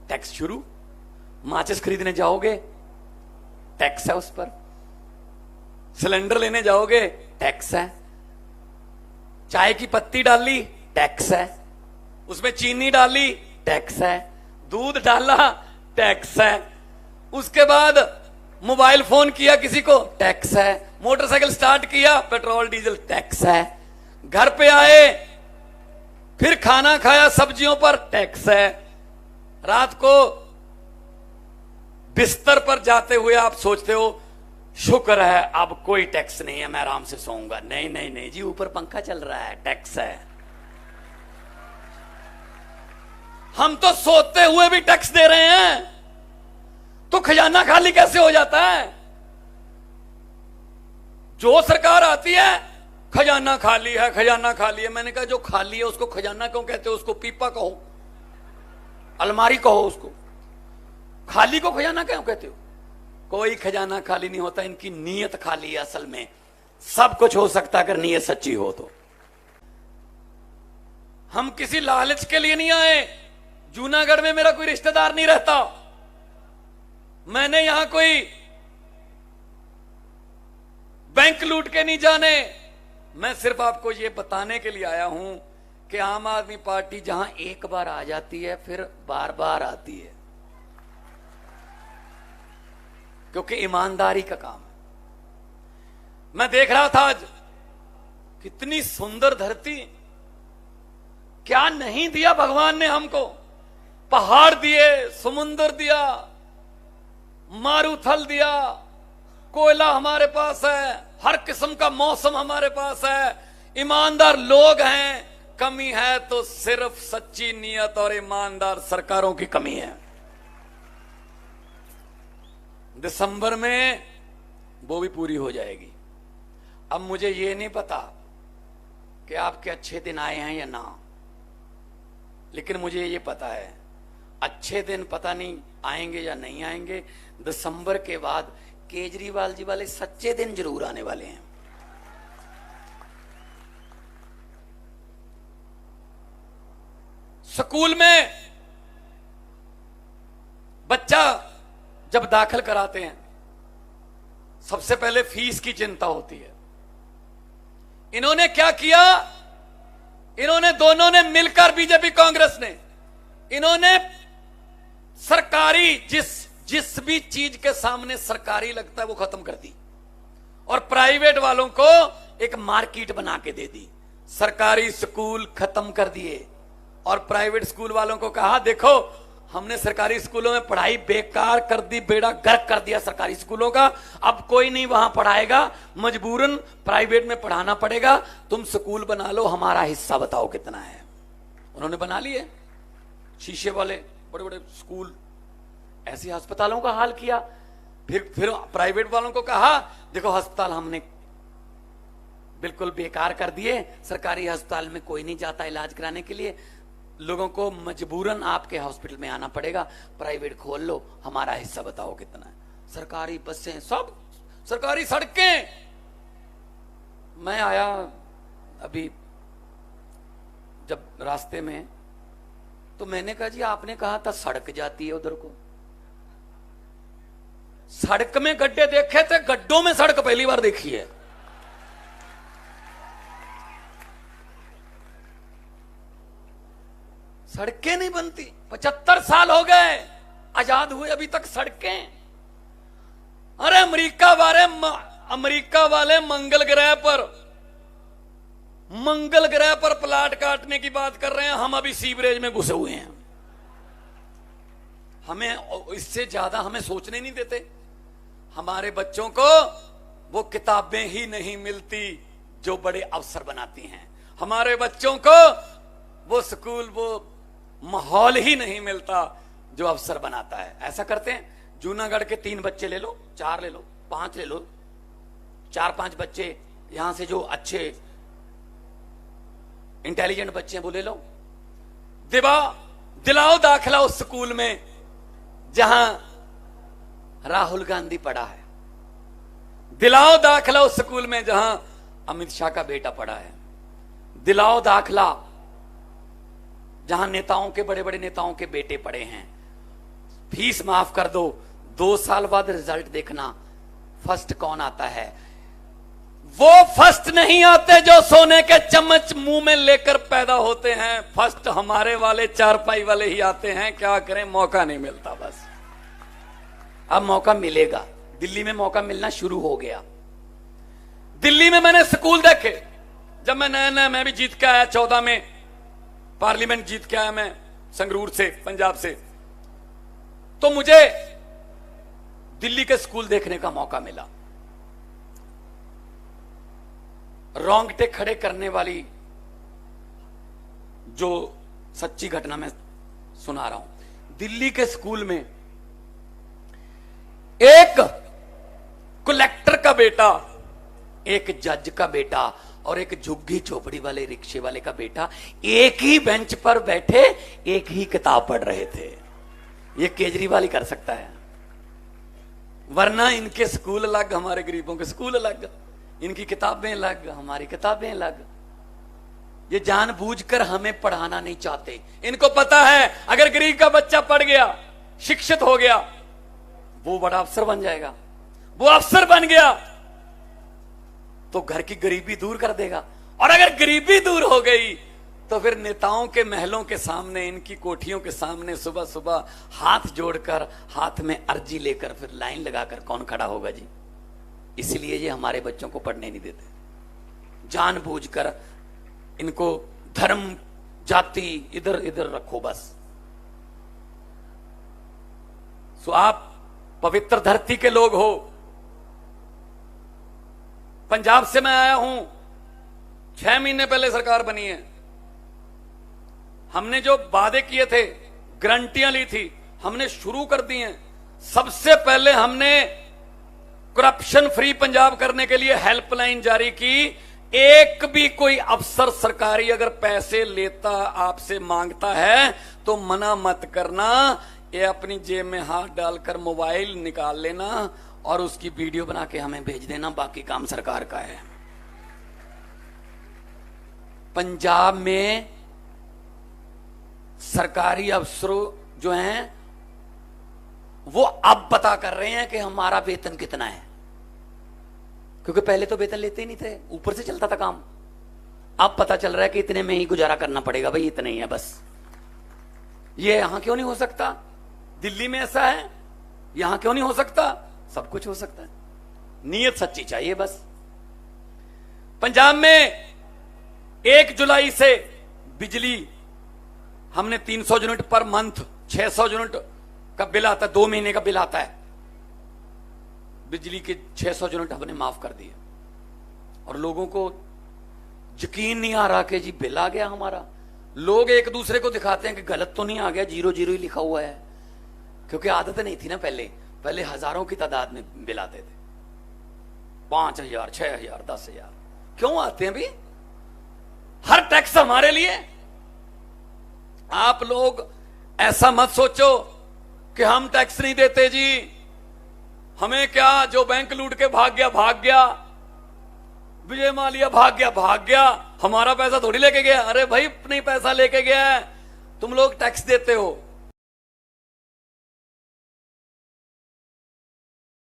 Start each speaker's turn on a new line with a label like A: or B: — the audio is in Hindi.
A: टैक्स शुरू। माचिस खरीदने जाओगे, टैक्स है उस पर। सिलेंडर लेने जाओगे, टैक्स है। चाय की पत्ती डाली, टैक्स है। उसमें चीनी डाली, टैक्स है। दूध डाला, टैक्स है। उसके बाद मोबाइल फोन किया किसी को, टैक्स है। मोटरसाइकिल स्टार्ट किया, पेट्रोल डीजल, टैक्स है। घर पे आए, फिर खाना खाया, सब्जियों पर टैक्स है। रात को बिस्तर पर जाते हुए आप सोचते हो शुक्र है अब कोई टैक्स नहीं है, मैं आराम से सोऊंगा। नहीं नहीं नहीं जी, ऊपर पंखा चल रहा है, टैक्स है। हम तो सोते हुए भी टैक्स दे रहे हैं, तो खजाना खाली कैसे हो जाता है? जो सरकार आती है, खजाना खाली है, खजाना खाली है। मैंने कहा जो खाली है उसको खजाना क्यों कहते हो? उसको पीपा कहो, अलमारी कहो उसको। खाली को खजाना क्यों कहते हो? कोई खजाना खाली नहीं होता, इनकी नीयत खाली है। असल में सब कुछ हो सकता है अगर नीयत सच्ची हो तो। हम किसी लालच के लिए नहीं आए। जूनागढ़ में मेरा कोई रिश्तेदार नहीं रहता, मैंने यहां कोई बैंक लूट के नहीं जाने। मैं सिर्फ आपको यह बताने के लिए आया हूं कि आम आदमी पार्टी जहां एक बार आ जाती है फिर बार बार आती है, क्योंकि ईमानदारी का काम है। मैं देख रहा था आज कितनी सुंदर धरती, क्या नहीं दिया भगवान ने हमको। पहाड़ दिए, समुंदर दिया, मारूथल दिया, कोयला हमारे पास है, हर किस्म का मौसम हमारे पास है, ईमानदार लोग हैं। कमी है तो सिर्फ सच्ची नीयत और ईमानदार सरकारों की कमी है। दिसंबर में वो भी पूरी हो जाएगी। अब मुझे ये नहीं पता कि आपके अच्छे दिन आए हैं या ना, लेकिन मुझे ये पता है अच्छे दिन पता नहीं आएंगे या नहीं आएंगे, दिसंबर के बाद केजरीवाल जी वाले सच्चे दिन जरूर आने वाले हैं। स्कूल में बच्चा जब दाखिल कराते हैं, सबसे पहले फीस की चिंता होती है। इन्होंने क्या किया? इन्होंने दोनों ने मिलकर, बीजेपी कांग्रेस ने, इन्होंने सरकारी जिस भी चीज के सामने सरकारी लगता है वो खत्म कर दी और प्राइवेट वालों को एक मार्केट बना के दे दी। सरकारी स्कूल खत्म कर दिए और प्राइवेट स्कूल वालों को कहा देखो हमने सरकारी स्कूलों में पढ़ाई बेकार कर दी, बेड़ा गर्क कर दिया सरकारी स्कूलों का, अब कोई नहीं वहां पढ़ाएगा, मजबूरन प्राइवेट में पढ़ाना पड़ेगा, तुम स्कूल बना लो, हमारा हिस्सा बताओ कितना है। उन्होंने बना लिए शीशे वाले बड़े बड़े स्कूल, ऐसे अस्पतालों का हाल किया। फिर प्राइवेट वालों को कहा देखो अस्पताल हमने बिल्कुल बेकार कर दिए, सरकारी अस्पताल में कोई नहीं जाता इलाज कराने के लिए, लोगों को मजबूरन आपके हॉस्पिटल में आना पड़ेगा, प्राइवेट खोल लो, हमारा हिस्सा बताओ कितना है। सरकारी बसें, सब सरकारी सड़कें। मैं आया अभी जब रास्ते में, तो मैंने कहा जी आपने कहा था सड़क जाती है उधर को, सड़क में गड्ढे देखे थे, गड्ढों में सड़क पहली बार देखी है। सड़कें नहीं बनती, 75 साल हो गए आजाद हुए, अभी तक सड़कें। अरे अमेरिका वाले मंगल ग्रह पर प्लाट काटने की बात कर रहे हैं, हम अभी सीवरेज में घुसे हुए हैं। हमें इससे ज्यादा हमें सोचने नहीं देते। हमारे बच्चों को वो किताबें ही नहीं मिलती जो बड़े अफसर बनाती हैं, हमारे बच्चों को वो स्कूल, वो माहौल ही नहीं मिलता जो अफसर बनाता है। ऐसा करते हैं, जूनागढ़ के 3 बच्चे ले लो, 4 ले लो, 5 ले लो, 4-5 बच्चे यहां से जो अच्छे इंटेलिजेंट बच्चे हैं वो ले लो, दिलाओ दाखिला उस स्कूल में जहां राहुल गांधी पढ़ा है, दिलाओ दाखिला उस स्कूल में जहां अमित शाह का बेटा पढ़ा है, दिलाओ दाखिला जहां नेताओं के, बड़े बड़े नेताओं के बेटे पढ़े हैं, फीस माफ कर दो, 2 साल बाद रिजल्ट देखना फर्स्ट कौन आता है। वो फर्स्ट नहीं आते जो सोने के चम्मच मुंह में लेकर पैदा होते हैं, फर्स्ट हमारे वाले चारपाई वाले ही आते हैं। क्या करें, मौका नहीं मिलता। बस अब मौका मिलेगा। दिल्ली में मौका मिलना शुरू हो गया। दिल्ली में मैंने स्कूल देखे, जब मैं नया मैं भी जीत के आया 14 में पार्लियामेंट जीत के आया मैं संगरूर से, पंजाब से, तो मुझे दिल्ली के स्कूल देखने का मौका मिला। रोंगटे खड़े करने वाली जो सच्ची घटना मैं सुना रहा हूं। दिल्ली के स्कूल में एक कलेक्टर का बेटा, एक जज का बेटा और एक झुग्गी झोपड़ी वाले रिक्शे वाले का बेटा एक ही बेंच पर बैठे एक ही किताब पढ़ रहे थे। ये केजरीवाल ही कर सकता है, वरना इनके स्कूल अलग, हमारे गरीबों के स्कूल अलग, इनकी किताबें अलग, हमारी किताबें अलग। ये जानबूझकर हमें पढ़ाना नहीं चाहते। इनको पता है अगर गरीब का बच्चा पढ़ गया, शिक्षित हो गया, वो बड़ा अफसर बन जाएगा। वो अफसर बन गया तो घर की गरीबी दूर कर देगा, और अगर गरीबी दूर हो गई तो फिर नेताओं के महलों के सामने, इनकी कोठियों के सामने सुबह सुबह हाथ जोड़कर, हाथ में अर्जी लेकर फिर लाइन लगाकर कौन खड़ा होगा जी। इसलिए ये हमारे बच्चों को पढ़ने नहीं देते। जानबूझकर इनको धर्म जाति इधर इधर रखो बस। सो आप पवित्र धरती के लोग हो। पंजाब से मैं आया हूं, 6 महीने पहले सरकार बनी है। हमने जो वादे किए थे, गारंटियां ली थी, हमने शुरू कर दी हैं। सबसे पहले हमने करप्शन फ्री पंजाब करने के लिए हेल्पलाइन जारी की। एक भी कोई अफसर सरकारी अगर पैसे लेता, आपसे मांगता है तो मना मत करना। ये अपनी जेब में हाथ डालकर मोबाइल निकाल लेना और उसकी वीडियो बना के हमें भेज देना, बाकी काम सरकार का है। पंजाब में सरकारी अफसरों जो हैं वो अब पता कर रहे हैं कि हमारा वेतन कितना है, क्योंकि पहले तो वेतन लेते ही नहीं थे, ऊपर से चलता था काम। अब पता चल रहा है कि इतने में ही गुजारा करना पड़ेगा भाई, इतने ही है बस। ये यहां क्यों नहीं हो सकता? दिल्ली में ऐसा है, यहां क्यों नहीं हो सकता? सब कुछ हो सकता है, नीयत सच्ची चाहिए बस। पंजाब में 1 जुलाई से बिजली हमने 300 यूनिट पर मंथ, 600 यूनिट का बिल आता है, 2 महीने का बिल आता है। बिजली के 600 यूनिट हमने माफ कर दिए और लोगों को यकीन नहीं आ रहा कि जी बिल आ गया हमारा। लोग एक दूसरे को दिखाते हैं कि गलत तो नहीं आ गया, 0 ही लिखा हुआ है, क्योंकि आदत नहीं थी ना। पहले हजारों की तादाद में बिल आते थे, 5,000, 6,000, 10,000। क्यों आते हैं भी? हर टैक्स हमारे लिए। आप लोग ऐसा मत सोचो कि हम टैक्स नहीं देते जी, हमें क्या, जो बैंक लूट के भाग गया, विजय माल्या भाग गया, हमारा पैसा थोड़ी लेके गया। अरे भाई, अपनी पैसा लेके गया है, तुम लोग टैक्स देते हो।